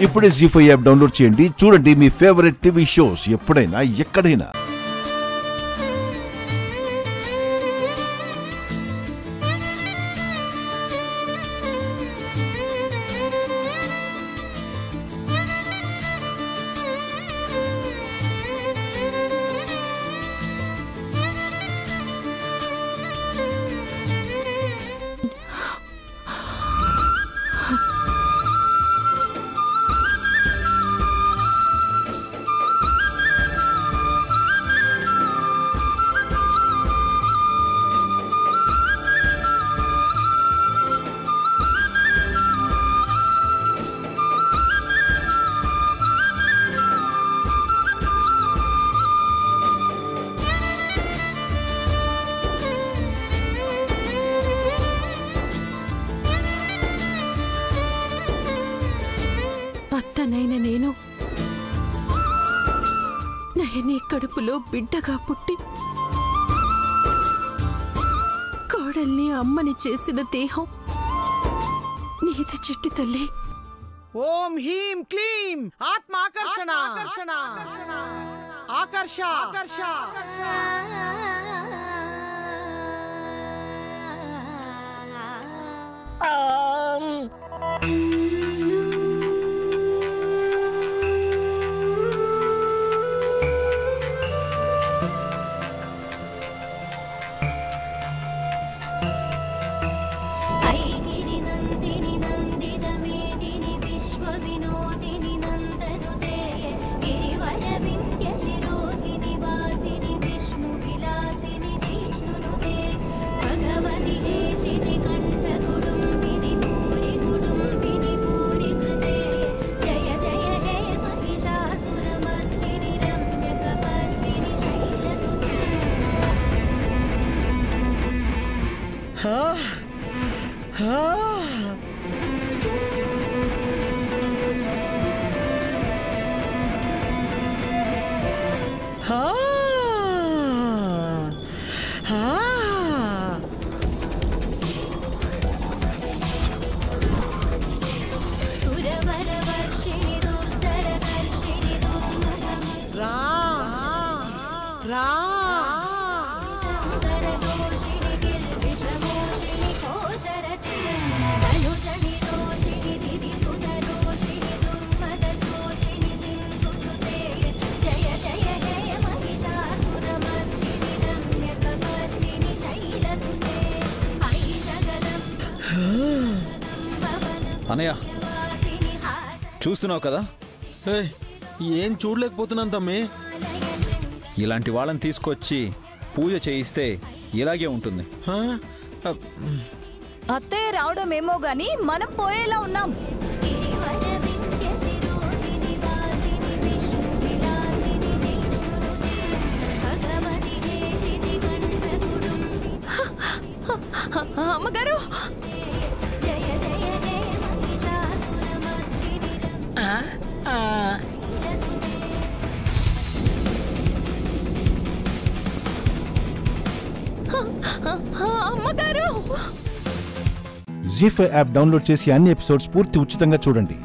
ఇప్పుడే జీ5 app download చేయండి. చూడండి మీ ఫేవరెట్ టీవీ షోస్ ఎప్పుడైనా ఎక్కడైనా. అత్తనైన నేను నయని కడుపులో బిడ్డగా పుట్టి కోడల్ని అమ్మని చేసిన దేహం నీది చిట్టి తల్లి. ఓం హ్రీం క్లీం ఆత్మాకర్షణ ఆకర్ష ఆకర్ష. అనయ్య చూస్తున్నావు కదా, ఏం చూడలేకపోతున్నాను తమ్మి. ఇలాంటి వాళ్ళని తీసుకొచ్చి పూజ చేయిస్తే ఇలాగే ఉంటుంది. అత్తయ్య రావడమేమో గాని మనం పోయేలా ఉన్నాం. అమ్మగారు జీ5 యాప్ డౌన్లోడ్ చేసి అన్ని ఎపిసోడ్స్ పూర్తి ఉచితంగా చూడండి.